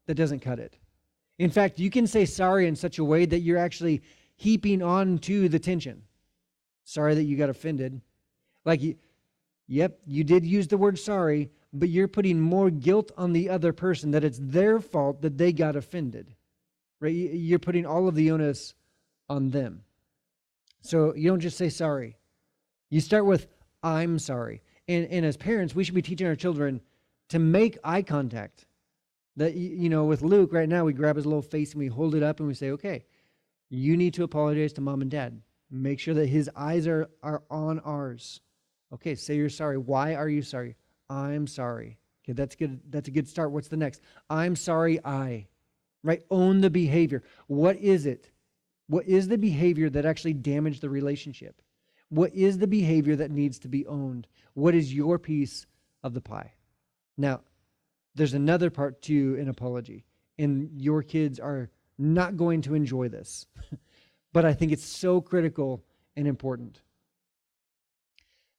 that doesn't cut it. In fact, you can say sorry in such a way that you're actually heaping on to the tension. Sorry that you got offended. Yep, you did use the word sorry, but you're putting more guilt on the other person that it's their fault that they got offended, right? You're putting all of the onus on them. So you don't just say sorry. You start with, I'm sorry. And as parents, we should be teaching our children to make eye contact. That, with Luke right now, we grab his little face and we hold it up and we say, okay, you need to apologize to mom and dad. Make sure that his eyes are on ours. Okay, say you're sorry. Why are you sorry? I'm sorry. Okay, that's good. That's a good start. What's the next? I'm sorry, right? Own the behavior. What is it? What is the behavior that actually damaged the relationship? What is the behavior that needs to be owned? What is your piece of the pie? Now, there's another part to an apology, and your kids are not going to enjoy this, but I think it's so critical and important.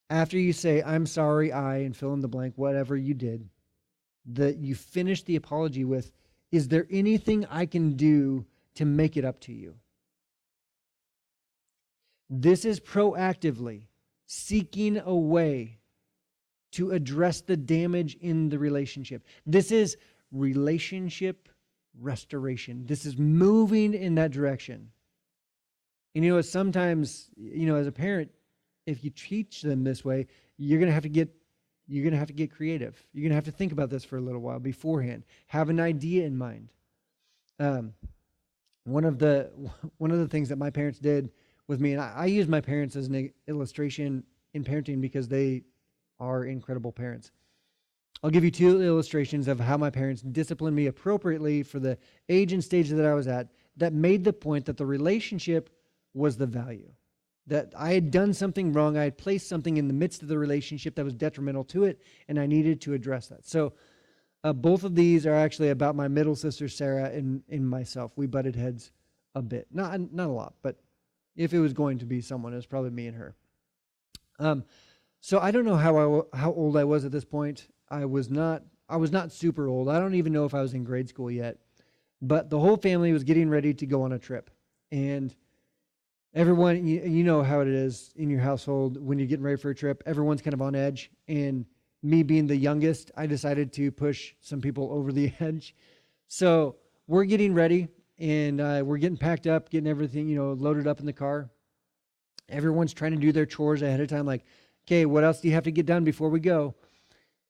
After you say, I'm sorry, and fill in the blank, whatever you did, that you finish the apology with, is there anything I can do to make it up to you? This is proactively seeking a way to address the damage in the relationship. This is relationship restoration. This is moving in that direction. And sometimes, as a parent, if you teach them this way, you're going to have to get creative. You're going to have to think about this for a little while beforehand. Have an idea in mind. One of the things that my parents did with me, and I use my parents as an illustration in parenting because they are incredible parents. I'll give you two illustrations of how my parents disciplined me appropriately for the age and stage that I was at that made the point that the relationship was the value. That I had done something wrong. I had placed something in the midst of the relationship that was detrimental to it, and I needed to address that. So both of these are actually about my middle sister, Sarah, and myself. We butted heads a bit. Not a lot, but if it was going to be someone, it was probably me and her. So I don't know how old I was at this point. I was not super old. I don't even know if I was in grade school yet. But the whole family was getting ready to go on a trip. And everyone, you know how it is in your household when you're getting ready for a trip. Everyone's kind of on edge. And me being the youngest, I decided to push some people over the edge. So we're getting ready, and we're getting packed up, getting everything, loaded up in the car. Everyone's trying to do their chores ahead of time, like, okay, what else do you have to get done before we go?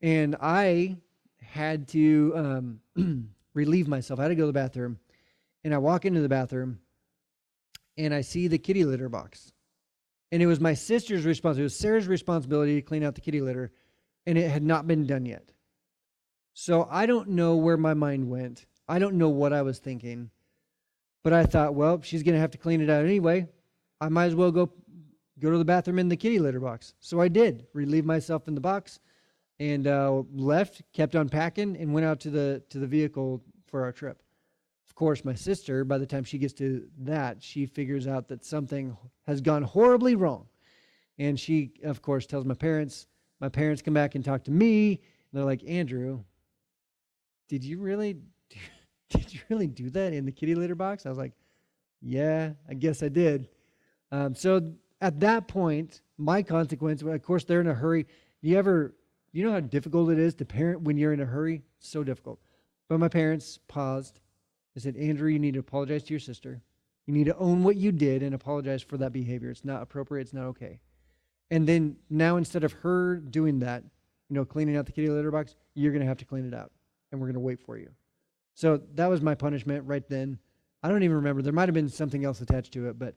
And I had to relieve myself. I had to go to the bathroom. And I walk into the bathroom, and I see the kitty litter box. And it was my sister's responsibility. It was Sarah's responsibility to clean out the kitty litter, and it had not been done yet. So I don't know where my mind went. I don't know what I was thinking. But I thought, well, she's going to have to clean it out anyway. I might as well go to the bathroom in the kitty litter box. So I did, relieve myself in the box, and left, kept unpacking, and went out to the vehicle for our trip. Of course, my sister, by the time she gets to that, she figures out that something has gone horribly wrong. And she, of course, tells my parents. My parents come back and talk to me. And they're like, Andrew, did you really do that in the kitty litter box? I was like, yeah, I guess I did. So at that point, my consequence, of course, they're in a hurry. You know how difficult it is to parent when you're in a hurry? It's so difficult. But my parents paused. They said, Andrew, you need to apologize to your sister. You need to own what you did and apologize for that behavior. It's not appropriate. It's not okay. And then now, instead of her doing that, cleaning out the kitty litter box, you're going to have to clean it out. And we're going to wait for you. So that was my punishment right then. I don't even remember. There might have been something else attached to it, but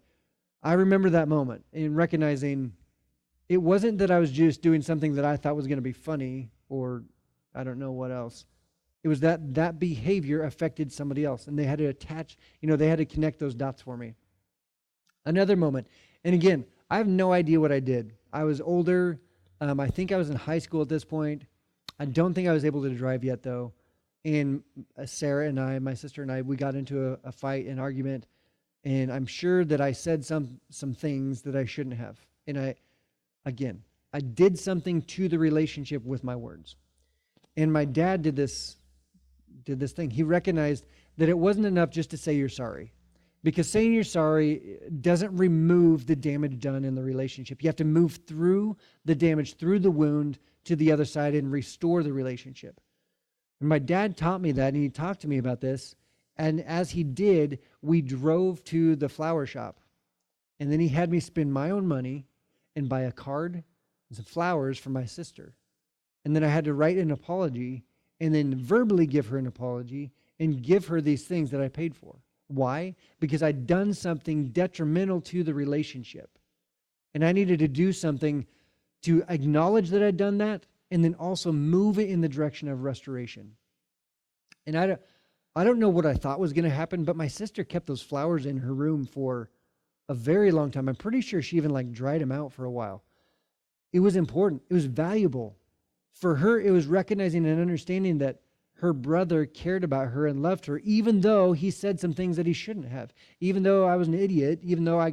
I remember that moment and recognizing it wasn't that I was just doing something that I thought was going to be funny or I don't know what else. It was that behavior affected somebody else, and they had to attach, they had to connect those dots for me. Another moment, and again, I have no idea what I did. I was older. I think I was in high school at this point. I don't think I was able to drive yet, though. And Sarah and I, my sister and I, we got into a fight, an argument, and I'm sure that I said some things that I shouldn't have. And I did something to the relationship with my words. And my dad did this thing. He recognized that it wasn't enough just to say you're sorry, because saying you're sorry doesn't remove the damage done in the relationship. You have to move through the damage, through the wound to the other side and restore the relationship. And my dad taught me that, and he talked to me about this. And as he did, we drove to the flower shop. And then he had me spend my own money and buy a card and some flowers for my sister. And then I had to write an apology and then verbally give her an apology and give her these things that I paid for. Why? Because I'd done something detrimental to the relationship. And I needed to do something to acknowledge that I'd done that and then also move it in the direction of restoration. And I don't know what I thought was going to happen, but my sister kept those flowers in her room for a very long time. I'm pretty sure she even dried them out for a while. It was important. It was valuable. For her, it was recognizing and understanding that her brother cared about her and loved her, even though he said some things that he shouldn't have. Even though I was an idiot, even though I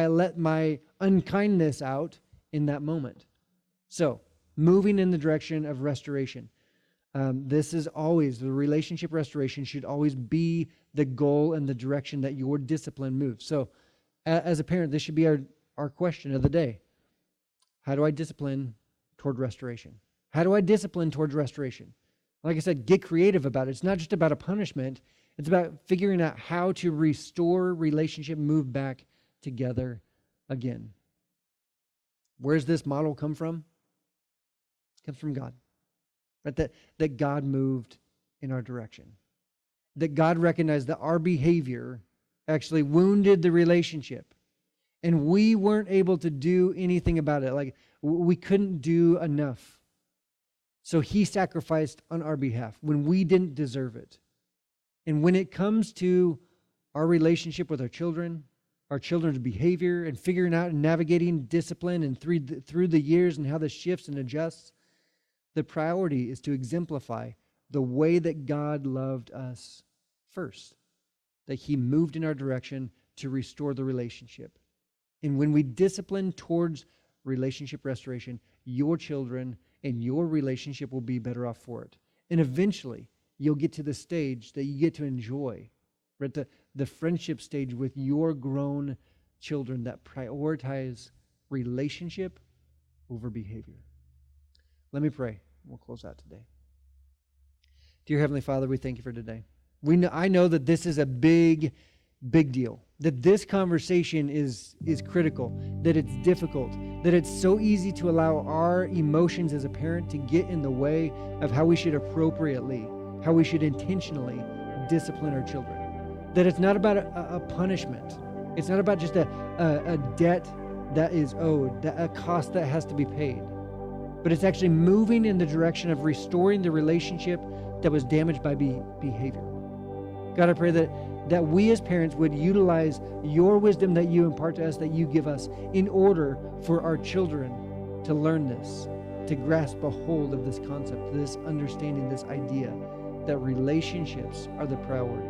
let my unkindness out in that moment. So, moving in the direction of restoration. This is always, the relationship restoration should always be the goal and the direction that your discipline moves. So, as a parent, this should be our question of the day. How do I discipline toward restoration? How do I discipline towards restoration? Like I said, get creative about it. It's not just about a punishment. It's about figuring out how to restore relationship, move back together again. Where's this model come from? It comes from God. Right? That God moved in our direction. That God recognized that our behavior actually wounded the relationship. And we weren't able to do anything about it. We couldn't do enough. So he sacrificed on our behalf when we didn't deserve it. And when it comes to our relationship with our children's behavior and figuring out and navigating discipline and through the years and how this shifts and adjusts, the priority is to exemplify the way that God loved us first, that he moved in our direction to restore the relationship. And when we discipline towards relationship restoration, your children and your relationship will be better off for it. And eventually, you'll get to the stage that you get to enjoy, right? The friendship stage with your grown children that prioritize relationship over behavior. Let me pray. We'll close out today. Dear Heavenly Father, we thank you for today. I know that this is a big deal, that this conversation is critical, that it's difficult, that it's so easy to allow our emotions as a parent to get in the way of how we should appropriately, how we should intentionally discipline our children. That it's not about a punishment. It's not about just a debt that is owed, a cost that has to be paid. But it's actually moving in the direction of restoring the relationship that was damaged by behavior. God, I pray that we as parents would utilize your wisdom that you impart to us, that you give us, in order for our children to learn this, to grasp a hold of this concept, this understanding, this idea that relationships are the priority,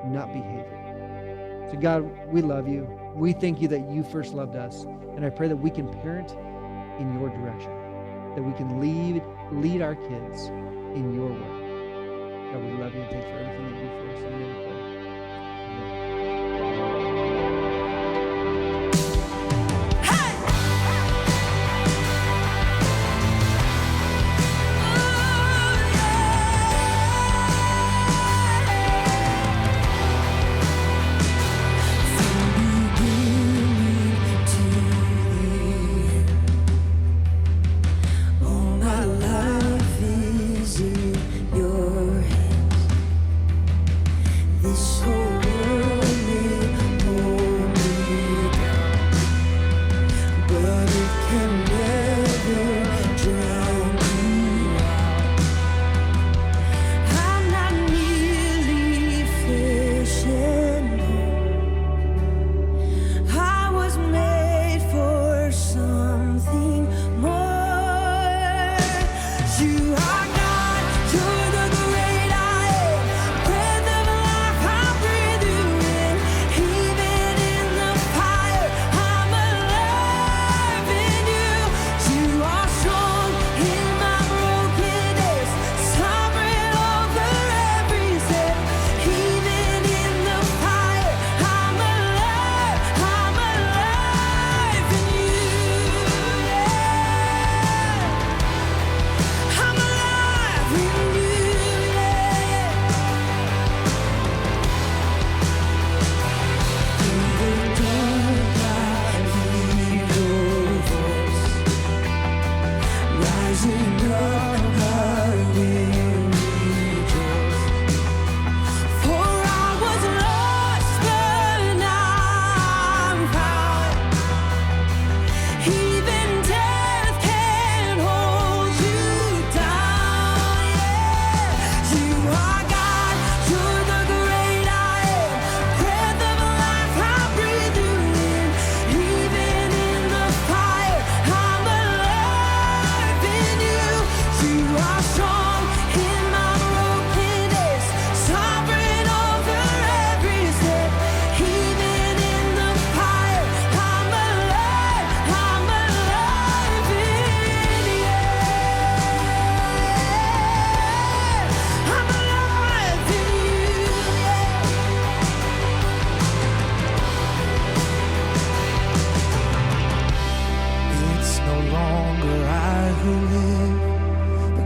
not behavior. So God, we love you. We thank you that you first loved us. And I pray that we can parent in your direction, that we can lead our kids in your way. God, we love you and thank you for everything that you do for us. In your name we pray.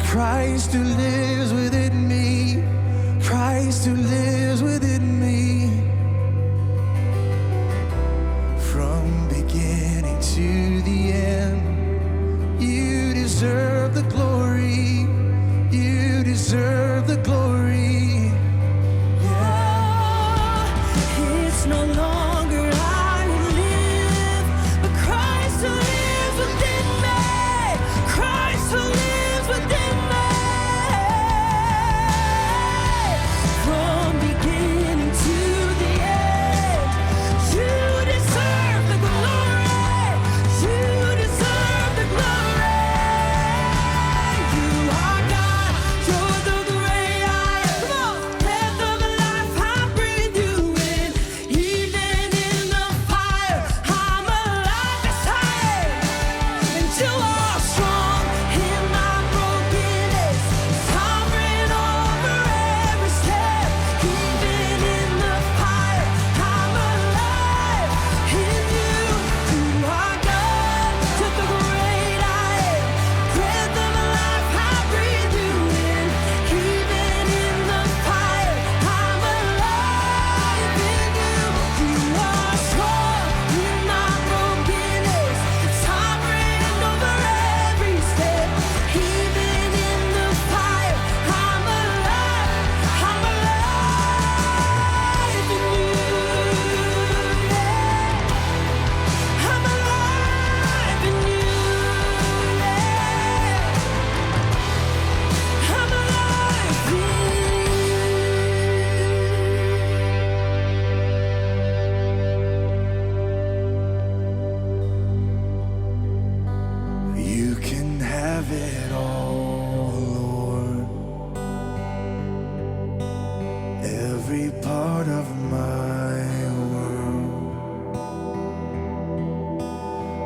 Christ who lives within me, Christ who lives within me. From beginning to the end, you deserve the glory, you deserve the glory. Yeah. It's no longer I who live, but Christ who lives within me, Christ who lives within me. From beginning to the end, you deserve the glory, you deserve the glory. You are God, you're the great I am. Come on, breath of life, I breathe you in. Even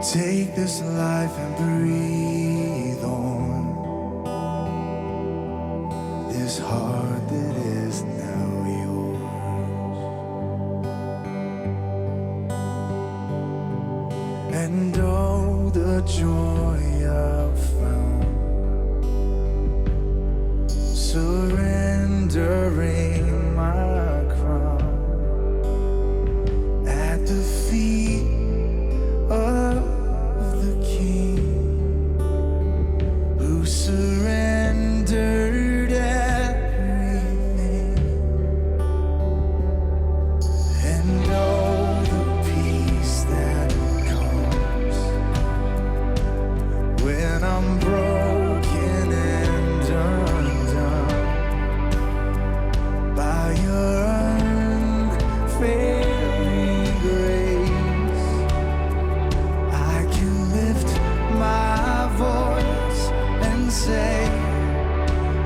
Take this life and breathe on this heart that is now yours. And oh, the joy I've found surrendering my crown at the feet of the King who surrendered everything. And oh, the peace that comes when I'm broken and undone by your unfailing grace. I can lift my voice and say,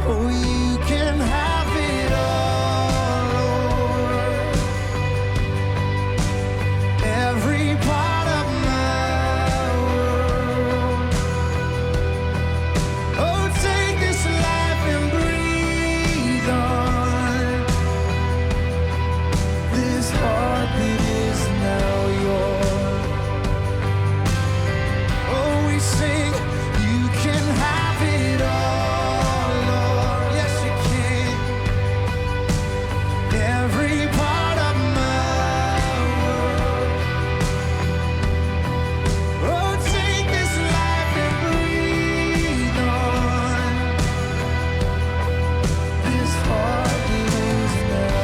oh, you can have it all, Lord. Every part of my world. Oh, take this life and breathe on this heart that is now yours. Oh, we sing, you can have it all, Lord. Yes, you can. Every part of my world. Oh, take this life and breathe on this heart that is now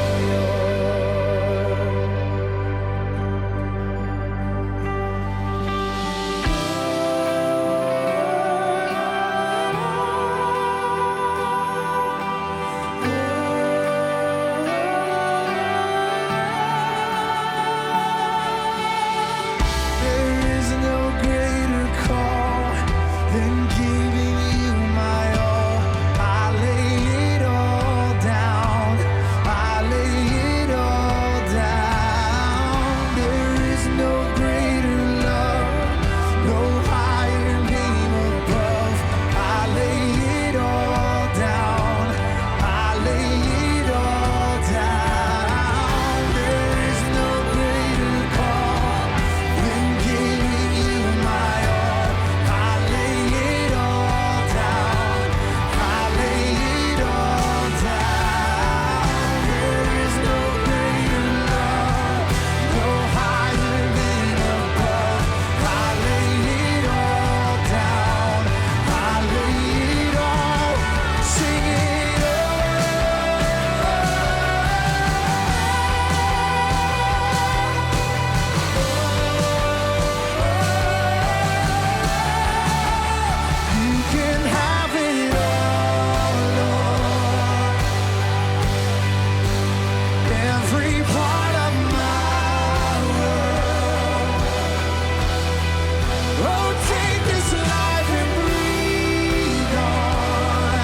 There is no greater call than giving you my all. I lay it all down. I lay it all down. There is no greater love, no higher name above. I lay it all down. I lay it all down. There is no greater call than giving you my all. I lay it all down. I lay it all down. There is no greater love, no higher than above. I lay it all down. I lay it all, sing it You can have it all, Lord. Every part of my world. Oh, take this life and breathe on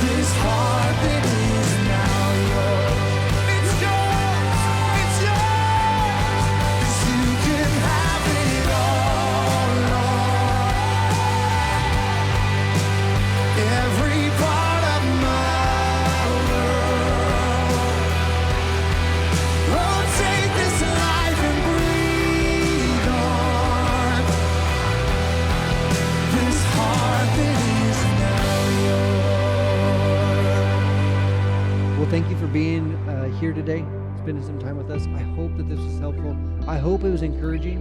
this heart that is now yours. It's yours. It's yours. 'Cause you can have it all, Lord. Every part of my world. Oh, take this life and breathe on this heart that is now yours.
Well, thank you for being here today, spending some time with us. I hope that this was helpful. I hope it was encouraging.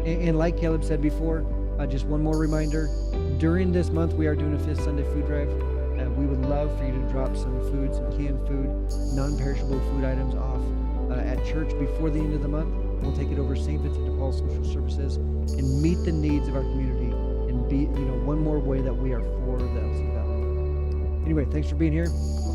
And like Caleb said before, just one more reminder, during this month we are doing a Fifth Sunday food drive. We would love for you to drop some food, some canned food, non-perishable food items off at church before the end of the month. We'll take it over St. Vincent de Paul Social Services and meet the needs of our community and be, one more way that we are for the LC Valley. Anyway, thanks for being here. I'll